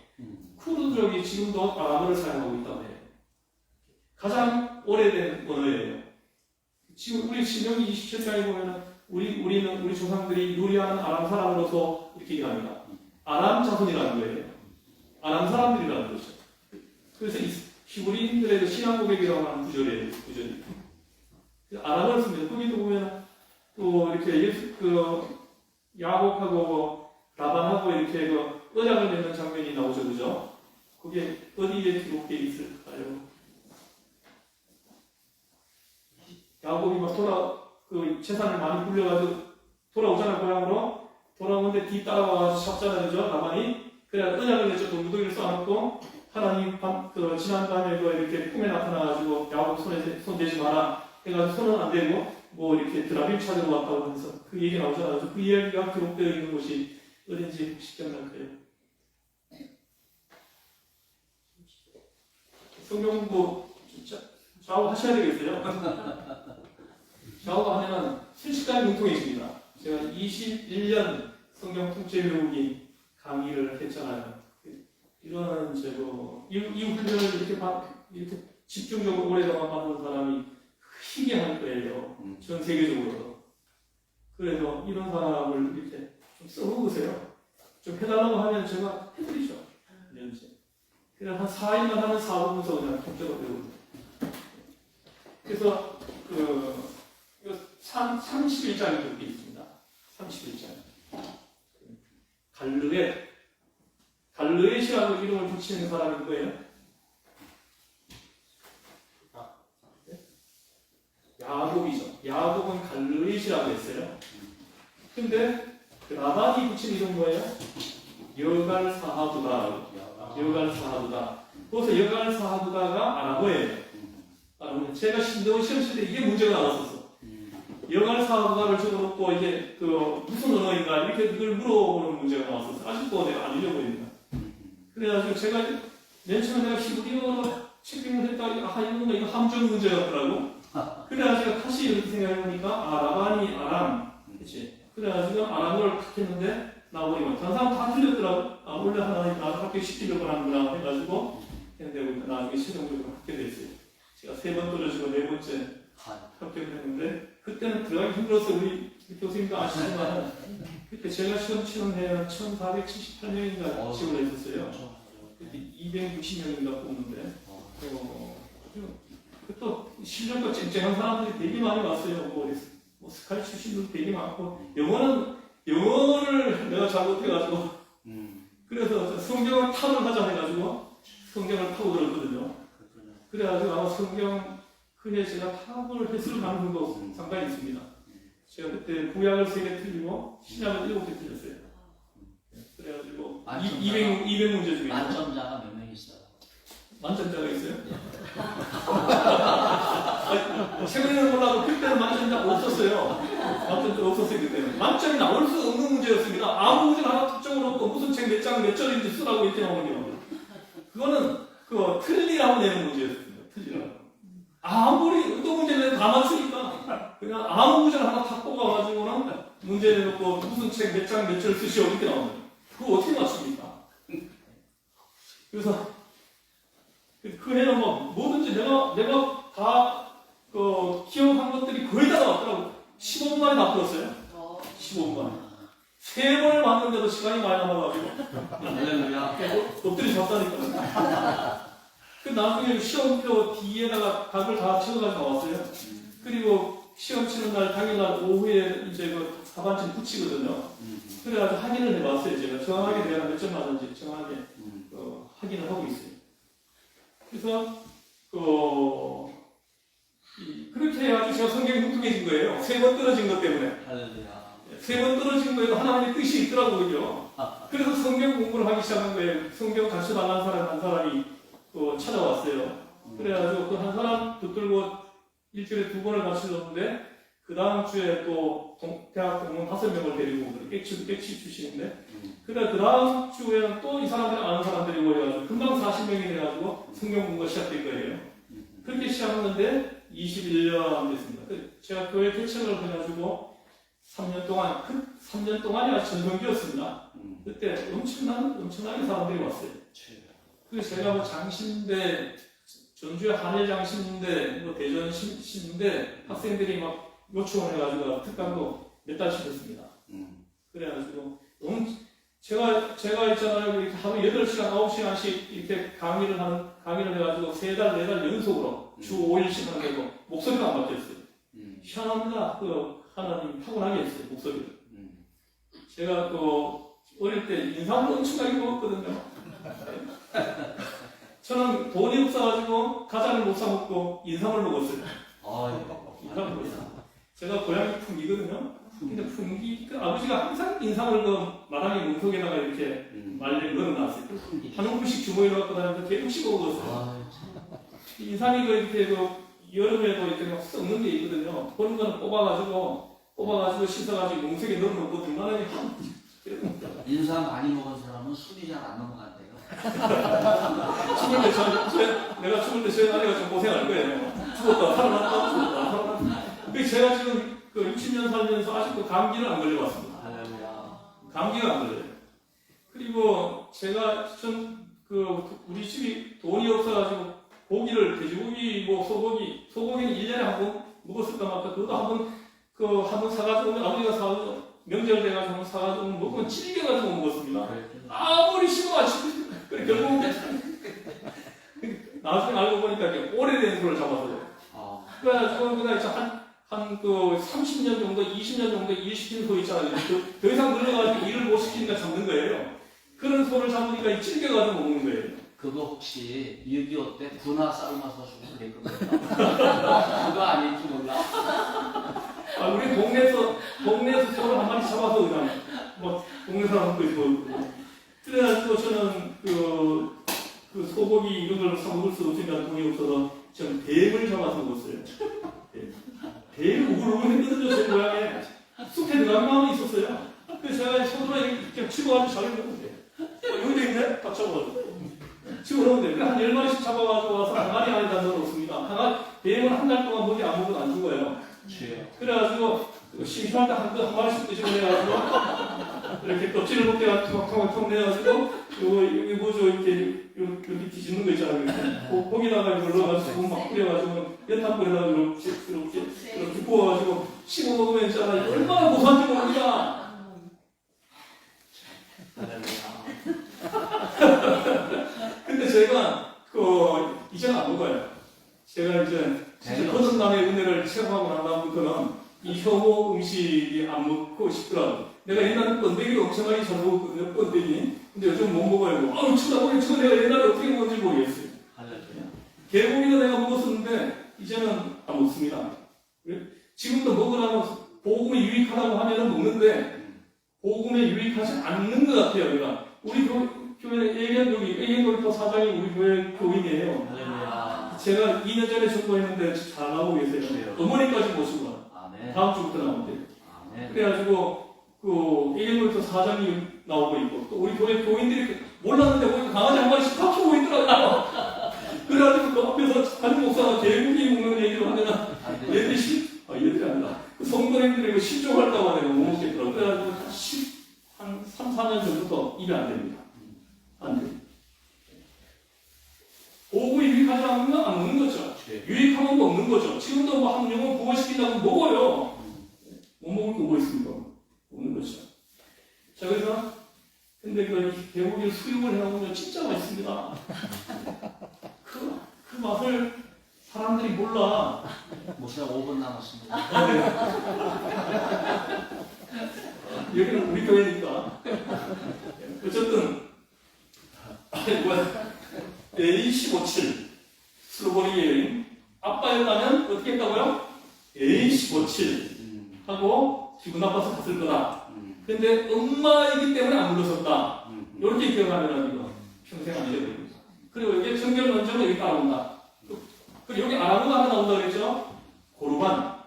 쿠르드족이 지금도 아람어를 사용하고 있다고 해요. 가장 오래된 언어예요. 지금 우리 신명기 27장에 보면은 우리 조상들이 요리하는 아람 사람으로서 이렇게 얘기합니다. 아람 자손이라는 거예요. 아람 사람들이라는 거죠. 그래서 히브리인들의 신앙 고백이라고 하는 구절이. 아람어를 씁니다. 거기도 보면 또 이렇게 야곱하고 라반하고 이렇게 언약을 맺는 장면이 나오죠, 그죠? 그게 어디에 기록되어 있을까요? 야곱이 막 재산을 많이 불려가지고 돌아오잖아요, 고향으로. 돌아오는데 뒤 따라와서 잡잖아요, 그죠? 라반이. 그래, 언약을 맺죠. 무더기를 써놓고, 하나님, 지난밤에 이렇게 꿈에 나타나가지고, 야곱 손 대지 마라. 해가지고 손은 안 대고, 이렇게 드라빔 찾으러 왔다고 하면서 그 얘기 나오잖아요. 그 이야기가 기록되어 있는 곳이 어딘지 혹시 기억날까요? 성경 공부 진짜 좌우 하셔야 되겠어요. 좌우 하면은 순식간에 능통해집니다. 제가 21년 성경 통째 배우기 강의를 했잖아요. 이런 이 훈련을 이렇게 집중적으로 오랫동안 받는 사람이 희귀할 거예요. 전 세계적으로도. 그래서 이런 사람을 이렇게 좀 써먹으세요. 좀 해달라고 하면 제가 해드리죠. 이제. 그냥 한 4일만 하면 4분서 그냥 통째로 배우거든요. 그래서 이거 31장이 그렇게 있습니다. 31장. 갈르엣이라고 이름을 붙이는 사람이 누구예요? 야곱이죠. 야곱은 갈르엣이라고 했어요. 근데 그 라반이 붙인 이름 뭐예요? 여갈사하두다. 여갈사하두다. 그래서 여갈사하두다가 아랍어예요. 제가 신대원 시험 칠 때 이게 문제가 나왔었어. 여갈사하두다를 적어놓고 이게 무슨 언어인가 이렇게 그걸 물어보는 문제가 나왔었어. 아직도 내가 안 읽어보입니다. 그래가지고 제가 맨 처음에 내가 히브리어로 체킹을 했다가 이거 함정 문제였더라고. 그래가지고 다시 이렇게 생각해보니까 라반이 아람, 그치? 그래가지고 아람어를 탁 했는데 나오니까 다른 사람 다 틀렸더라고. 원래 하나님 나를 합격시키려고 하는구나 해가지고 했는데 나중에 최종적으로 합격됐어요. 제가 3번 떨어지고 4번째 합격했는데 그때는 들어가기 힘들었어요. 우리 교수님도 아시지만 그때 제가 시험 치는 해는 1478명인가 지원을 했었어요. 그때 260명인가 뽑는데 또 실력도 쨍쨍한 사람들이 되게 많이 왔어요. 뭐 스카이 출신도 되게 많고 영어를 내가 잘못해가지고 그래서 성경을 탑을 하자 해가지고 성경을 타고 들었거든요. 그래가지고 아마 성경 그게 제가 탑을 했을 가능성도 상당히 있습니다. 제가 그때 구약을 3개 틀리고 신약을 7개 틀렸어요. 그래가지고 200문제 중에 만점자가 몇 명 있어요? 만점자가 있어요? 최근에는 몰라도 그때는 만점자가 없었어요. 만점자가 없었어요. 그때는 만점이 나올 수 없는 문제였습니다. 아무 문제 하나 특정을 없고 무슨 책 몇 장 몇 절인지 쓰라고 이렇게 나오는 게 그거는 틀리라고 내는 문제였습니다. 틀리라고. 아무리 어떤 문제 내도 다 맞추니까 그냥 아무 문제를 하나 탁 뽑아가지고는 문제 내놓고 무슨 책 몇 장 몇 절 쓰시오 이렇게 나오는 거예요. 그거 어떻게 맞춥니까? 그래서 그 해는 뭐든지 내가 다 기억한 것들이 거의 다 나왔더라고. 15분 만에 다 풀었어요. 15분 만에. 3번을 봤는데도 시간이 많이 남아가지고 엎드려 잤다니까. 그 나중에 시험표 뒤에다가 답을 다 채워가지고 나왔어요. 그리고 시험 치는 날 당일날 오후에 이제 답안지 붙이거든요. 그래가지고 확인을 해봤어요. 제가 정확하게 내가 몇 점 맞은지 정확하게 확인을 하고 있어요. 그래서 그렇게 해가지고 제가 성경이 뭉뚱해진 거예요. 3번 떨어진 것 때문에. 3번 떨어진 거에도 하나님의 뜻이 있더라고요. 그래서 성경 공부를 하기 시작한 거예요. 성경 가르쳐달라는 사람 한 사람이 찾아왔어요. 그래가지고 그 한 사람 붙들고 일주일에 2번을 가르쳐줬는데 그 다음 주에 또 대학 동문 5명을 데리고 온 거예요. 백치 출신인데. 그래 그 다음 주에는 또 이 사람들이 아는 사람들이 모여가지고 금방 40명이 돼가지고 성경 공부가 시작된 거예요. 그렇게 시작했는데 21년 됐습니다. 제가 교회 개척을 해가지고 3년 동안이 아주 전성기였습니다. 그때 엄청나게 사람들이 왔어요. 그래서 제가 장신대, 전주의 한일 장신대, 대전 신대 학생들이 막 요청을 해가지고 특강도 몇 달씩 했습니다. 그래가지고 제가 있잖아요. 이렇게 하루 8시간, 9시간씩 이렇게 강의를 해가지고 3달, 4달 연속으로 주 5일씩 하는 거고 목소리가 안 바뀌었어요. 희한합니다. 하나님 타고나게 했어요. 목소리를. 제가 어릴 때 인삼을 엄청나게 먹었거든요. 저는 돈이 없어가지고 가자를 못 사먹고 인삼을 먹었어요. 인삼을 먹었어요. 제가 고향이 풍기거든요. 근데 풍기, 아버지가 항상 인삼을 마당에 문속에다가 이렇게 말려 넣어놨어요. 한 움씩 주머니에 갖고 다니면서 계속 먹었어요. 인삼이 이렇게 여름에도 이렇게 썩는 게 있거든요. 그런 거는 뽑아가지고 씻어가지고 문속에 넣어놓고 등만하니 인삼 많이 먹은 사람은 술이 잘 안 넘어간대요. 내가 죽을 때 제 나이가 좀 고생할 거예요. 죽었다 살아났다. 제가 지금 60년 살면서 아직도 감기는 안 걸려봤습니다. 감기가 안 걸려요. 그리고 제가 우리 집이 돈이 없어가지고 고기를 돼지고기, 뭐 소고기는 1년에 한 번 먹었을까 말까. 그것도 한 번 사가지고 아버지가 사가지고 명절 돼가지고 한번 사가지고 먹으면 질겨가지고 먹었습니다. 아무리 씹어 안 씹어. 그래 결국 나중에 알고 보니까 이게 오래된 소를 잡아서요. 그래가지고 그냥 한 30년 정도, 20년 정도 일시킨 소 있잖아요. 더 이상 늙어가지고 일을 못 시키니까 잡는 거예요. 그런 소를 잡으니까 찔겨가지고 먹는 거예요. 그거 혹시 6.25 때 군화 삶아서 주고 그랬던 거예요? 그거 아닐지 몰라. 우리 동네에서 소를 한 마리 잡아서 그냥 뭐 동네 사람들 있고 그래가지고 저는 그 소고기 이런 걸 사 먹을 수 없으니까 돈이 없어서 저는 뱀을 잡아서 먹었어요. 뱀이 우글우글 했거든요. 제 고향에 숲에 들어간 마음이 있었어요. 그래서 제가 손으로 이렇게 치고가지고 잘 먹었는데 여기도 있네? 딱 잡아가지고 치고오는데 한 10마리씩 잡아가지고 와서 항아리 안에 다 넣어놓습니다. 뱀은 한 달 동안 먹이 안 먹으면 안 죽어요. 그래가지고 심심할 때 한 마리씩 끄집어내가지고 이렇게 껍질을 벗겨가 톡톡톡 내가지고 여기 뭐죠 이렇게 뒤집는 거 있잖아요. 거기다가 이걸 넣어가지고 막 끓여가지고 연탄 불에다가 이렇게 구워가지고 씹어 먹으면 있잖아요. 얼마나 고소한지 모릅니다. 근데 제가 이제는 안 먹어요. 제가 이제 거듭남의 은혜를 체험하고 난 다음부터는 이 혐오 음식이 안 먹고 싶더라고요. 내가 옛날에 번데기를 엄청나게 잘 먹었거든요. 번데기. 근데 요즘 못 먹어요. 아우 쳐다보니 저거 내가 옛날에 어떻게 먹었는지 모르겠어요. 개고기도 내가 먹었었는데 이제는 안 먹습니다. 지금도 먹으라면 복음이 유익하다고 하면 먹는데 복음에 유익하지 않는 것 같아요. 내가 우리 교회 예견놀이터 사장이 우리 교회 교인이에요. 제가 2년 전에 전도했는데 잘 나오고 계세요. 어머니까지 모시고 와. 다음 주부터 나오는데. 그래가지고 예견놀이터 사장이 나오고 있고 또 우리 교회 교인들이 몰랐는데 보니까 강아지 한 마리씩 다 키우고 있더라고요. 그래가지고 그 앞에서 한국 목사가 개고기 먹는 얘기를 하면 얘들이 아니라 성도님들이 신종할다고 하네요. 못 먹겠더라고요. 그래가지고 한 3, 4년 전부터 입에 안 됩니다. 안 돼요. 복음이 유익하지 않으면 안 먹는 거죠. 유익하면 먹는 거죠. 지금도 뭐 한 영혼 부어시킨다고 먹어요. 못 먹을 거 뭐 있습니까? 먹는 거죠. 자, 그래서 근데 개고기를 수육을 해놓으면 진짜 맛있습니다. 그 맛을 사람들이 몰라. 목사 5분 남았습니다. 여기는 우리 교회니까. 어쨌든 A157 슬로보니 여인 아빠였다면 어떻게 했다고요? A157 하고 기분 나빠서 갔을 거다. 근데 엄마이기 때문에 안 불렀었다. 이렇게 기억하면 이거 평생 안 잊어버립니다. 그리고 여기 정결 원정은 여기 따라온다. 그리고 여기 아라무가 하나 나온다 그랬죠? 고르반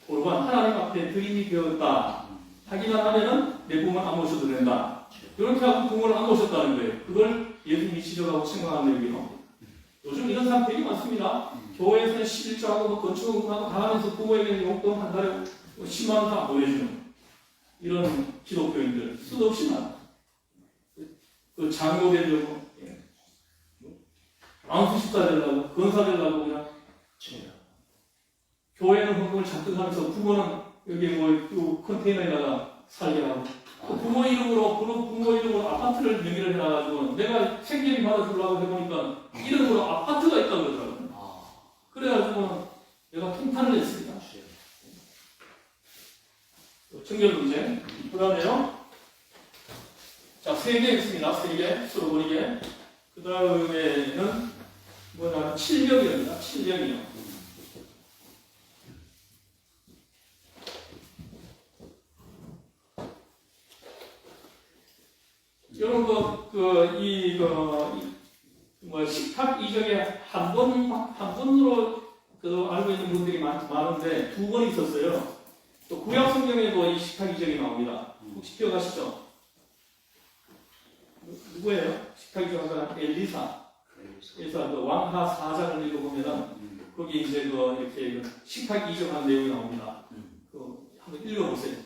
하나님 앞에 드림이 되었다 하기만 하면은 내 부모는 안 모셔도 된다. 이렇게 하고 부모를 안 모셨다는 거예요. 그걸 예수님이 지적하고 생각하는 얘기예요. 요즘 이런 사람 되게 많습니다. 교회에서는 11조하고 뭐 건축하고 다 하면서 부모에게 용돈 한 달에 10만 원 다 보내주는 이런 기독교인들 수도 없이 많아. 그 장교 되려고 안수십사 되려고 건사 되려고 그냥 교회는 헌금을 잔뜩 하면서 부모는 여기 뭐 컨테이너에다가 살게 하고 부모 이름으로 아파트를 명의를 해놔가지고 내가 생계비 받아주려고 해보니까 이름으로 아파트가 있다고 그러더라고요. 그래가지고 내가 통탄을 했습니다. 청결 문제. 그 다음에요. 자, 3개 있습니다. 3개. 서로 버리게. 그 다음에는 뭐냐, 7명이랍니다. 7명이요. 여러분, 식탁 이적에 한 번으로 알고 있는 분들이 많은데 2번 있었어요. 또 구약 성경에도 이 식탁 이적이 나옵니다. 혹시 기억하시죠? 누구예요? 식탁 이적 하다가 엘리사. 그래서 그 왕하 4장을 읽어보면은 거기 이제 이렇게 식탁 이적한 내용이 나옵니다. 한번 읽어보세요.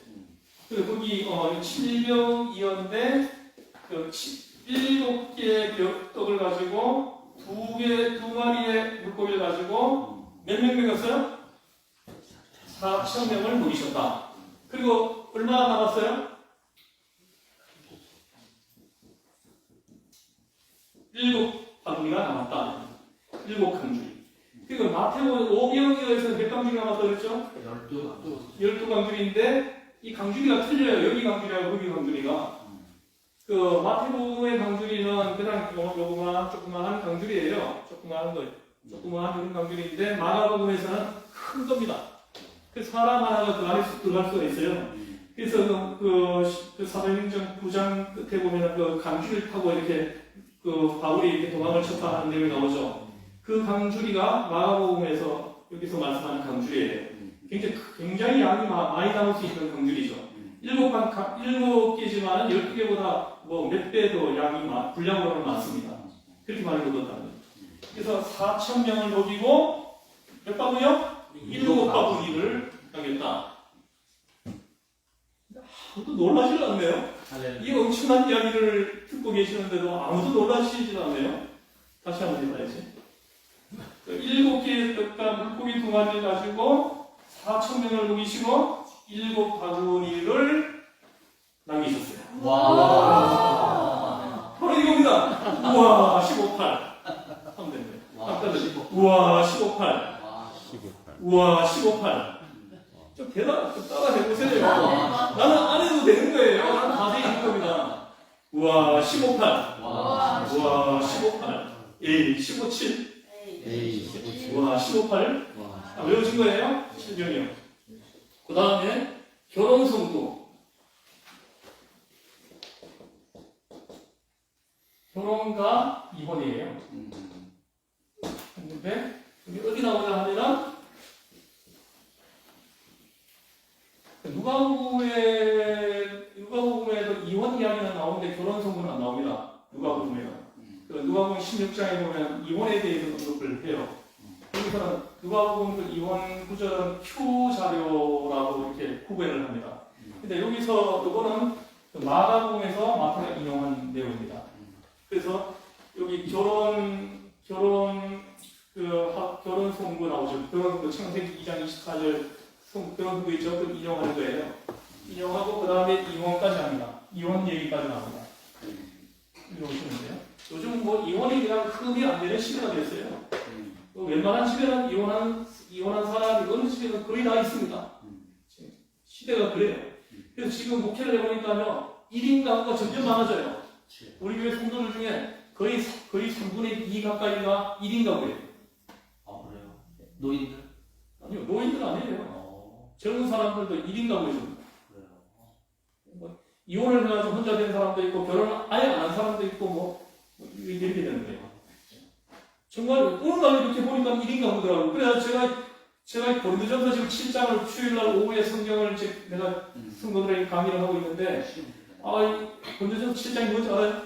그리고 거기 7명이었는데 7개의 떡을 가지고 두 마리의 물고기를 가지고 몇 명 먹였어요? 4,000명을 먹이셨다. 그리고 얼마나 남았어요? 7바구니가 남았다. 7강줄이. 그리고 마태복음 5경에서 몇 강줄이 남았다 그랬죠? 12강줄인데 이 강줄이가 틀려요. 여기 강줄이하고 여기 강줄이가. 그 마태복음의 강줄이는 그냥 조그마한 강줄이에요. 조그마한 이런 강줄인데 마가복음에서는 큰 겁니다. 그 사람 하나가 그 안에 들어갈 수가 있어요. 그래서 그 사도행전 9장 끝에 보면 그 강줄을 타고 이렇게 그 바울이 이렇게 도망을 쳤다 하는 내용이 나오죠. 그 강줄이가 마가복음에서 여기서 말씀하는 강줄이에요. 굉장히 양이 많이 나올 수 있는 강줄이죠. 7개지만 12개보다 뭐 몇 배 더 양이 분량으로는 많습니다. 그렇게 많이 먹었다는 거죠. 그래서 4,000명을 먹이고 몇 바구니요? 7바구니를 하겠다. 아무도 놀라질 않네요. 이 엄청난 이야기를 듣고 계시는데도 아무도 놀라시질 않네요. 다시 한번 해봐야지. 7개의 떡과 물고기 2마리를 가지고 4,000명을 먹이시고 7바구니를 남기셨어요. 와. 바로 이겁니다. 우와, 15팔. 하면 됩니다. 우와, 15팔. 우와, 15팔. 좀 따라해보세요. 나는 안 해도 되는 거예요. 나는 다 돼 있는 겁니다. 우와, 15팔. 우와, 15팔. 에이, 15칠. 우와, 15팔. 외우신 거예요? 7병이요. 그 다음에 결혼성구. 결혼과 이혼이에요. 근데 여기 어디 나오냐 하면 누가복음에도 이혼 이야기는 나오는데 결혼성구는 안 나옵니다. 누가복음에는. 누가복음 16장에 보면 이혼에 대해서 언급을 해요. 여기서는 누가복음 그 이혼 구절은 큐 자료라고 이렇게 구별을 합니다. 근데 여기서 이거는 마가복음에서 마태가 인용한 내용입니다. 그래서 여기 결혼 성구 나오죠. 결혼 성구 창세기 2장 24절 결혼 성구 있죠. 그 인용하는 거예요. 인용하고 그 다음에 이혼까지 합니다. 이혼 얘기까지 나옵니다. 이러시는데요. 요즘 뭐 이혼이 그냥 흠이 안 되는 시대가 됐어요. 웬만한 집에는 이혼한 사람이 어느 집에는 거의 다 있습니다. 시대가 그래요. 그래서 지금 목회를 해보니까요, 1인 가구가 점점 많아져요. 우리 교회 성도들 중에 거의 3분의 2 가까이가 1인 가구예요. 아, 그래요? 노인들? 아니요, 노인들 아니에요. 젊은 사람들도 1인 가구예요. 뭐, 이혼을 해가지고 혼자 된 사람도 있고, 결혼 아예 안 한 사람도 있고, 이렇게 되는 거예요. 정말 어느 날 이렇게 보니까 1인 가구더라고요. 그래서 제가 고린도전서 지금 7장을 주일날 오후에 성경을 내가 성도들에게 강의를 하고 있는데, 고린도전서 7장이 뭔지 알아요?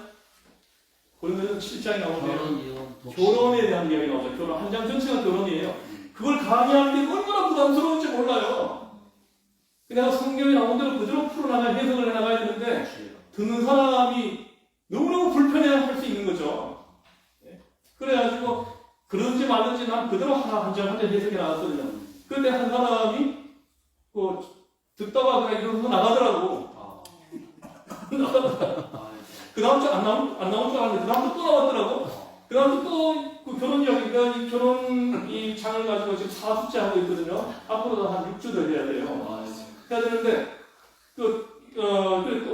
고린도전서 7장이 나오는데요. 결혼에 대한 이야기 나오죠. 결혼 한 장 전체가 결혼이에요. 그걸 강의하는데 얼마나 부담스러운지 몰라요. 내가 성경에 나온 대로 그대로 풀어나가야 해석을 해나가야 되는데 듣는 사람이 너무너무 불편해할 수 있는 거죠. 그래가지고 그런지 말든지 난 그대로 한 장 해석해 나갔거든요. 그런데 한 사람이 듣다가 그냥 이러고 나가더라고. 그 다음 주 안 나올 줄 알았는데 그 다음 주 또 나왔더라고. 그 다음 주 또 그 결혼 이야기가 이 결혼 이 장을 가지고 지금 4주째 하고 있거든요. 앞으로도 한 6주 더 해야 돼요. 해야 되는데 또 나오는데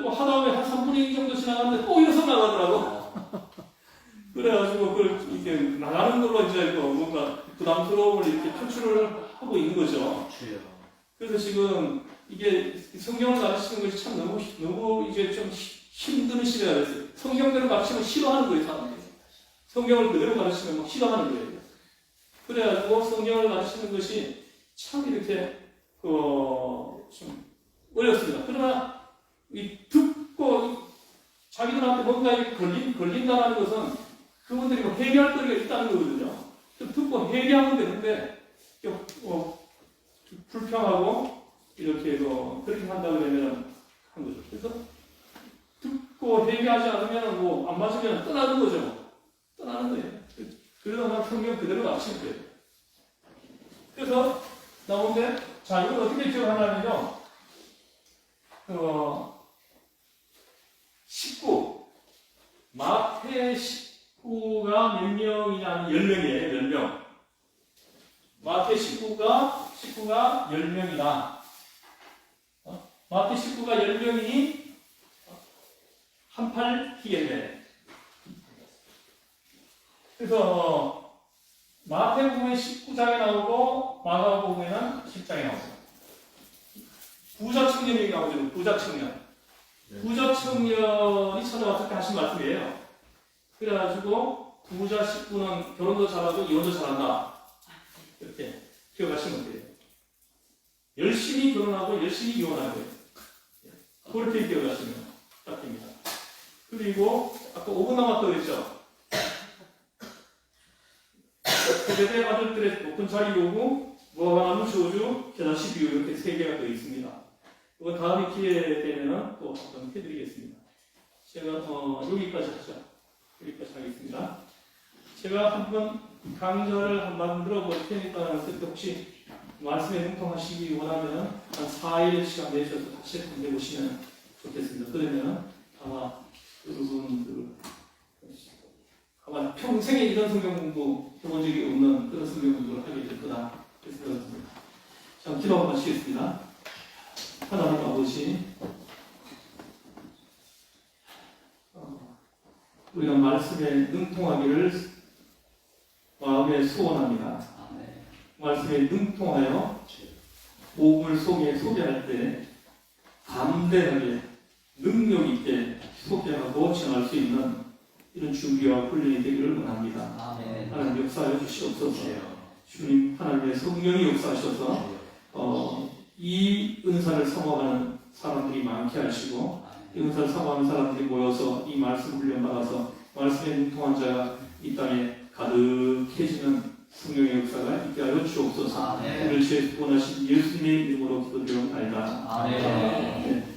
또 하다음에 한 3분의 2 정도 지나갔는데 또 이어서 나가더라고. 그래가지고 이렇게 나가는 걸로 이제 뭔가 부담스러움을 이렇게 표출을 하고 있는 거죠. 그래서 지금 이게 성경을 가르치는 것이 참 너무 이제 좀 힘든 시대가 됐어요. 성경대로 가르치면 싫어하는 거예요, 사람들이. 성경을 그대로 가르치면 막 싫어하는 거예요. 그래가지고 성경을 가르치는 것이 참 이렇게 좀 어렵습니다. 그러나 듣고 자기들한테 뭔가 걸린다는 것은 그분들이 뭐 회개할 거리가 있다는 거거든요. 듣고 회개하면 되는데 불평하고 이렇게 그렇게 한다 그러면 한 거죠. 그래서 듣고 회개하지 않으면 안 맞으면 떠나는 거죠. 떠나는 거예요. 그러다가 성경 그대로 맞추는 거예요. 그래서 나오는데, 자, 이걸 어떻게 기억하냐면요. 19. 마태 19가 몇 명이냐면 10명이에요, 10명. 마태 19가 10명이다. 마태 19가 10명이니, 한팔 희겠네. 그래서, 마태복음에 19장에 나오고, 마가복음에는 10장에 나오고. 부자 청년 얘기 나오죠, 부자 청년. 부자 청년이 찾아왔을 때 하신 말씀이에요. 그래가지고, 부자 식구는 결혼도 잘하고 이혼도 잘한다. 이렇게 기억하시면 돼요. 열심히 결혼하고 열심히 이혼하는 거예요. 그렇게 기억하시면 딱 됩니다. 그리고 아까 5분 남았다고 했죠? 세대 아들들의 높은 자리 요구, 무화과나무 저주, 계단 12호 이렇게 3개가 더 있습니다. 이건 다음에 기회 되면 또 한번 해드리겠습니다. 제가 여기까지 하죠. 여기까지 하겠습니다. 제가 한번 강좌를 한번 들어볼 테니까 그때 혹시 말씀에 흥통하시기 원하면 한 4일 시간 내셔서 다시 한번 해보시면 좋겠습니다. 그러면 아마 여러분들 아마 평생에 이런 성경 공부 해본 적이 없는 그런 성경 공부를 하게 될 거다 생각합니다. 자, 기도 한번 마치겠습니다. 하나님 아버지, 우리가 말씀에 능통하기를 마음에 소원합니다. 말씀에 능통하여 복음을 소개할 때 담대하게 능력 있게 소개하고 전할 수 있는 이런 준비와 훈련이 되기를 원합니다. 하나님 역사해 주시옵소서. 주님 하나님의 성령이 역사하셔서 이 은사를 사모하는 사람들이 많게 하시고 이 은사를 사모하는 사람들이 모여서 이 말씀 훈련 받아서 말씀에 능통한 자가 이 땅에 가득해지는 성령의 역사가 있게 하여 주옵소서. 우리를 원하신 예수님의 이름으로 기도드리옵나이다. 아멘.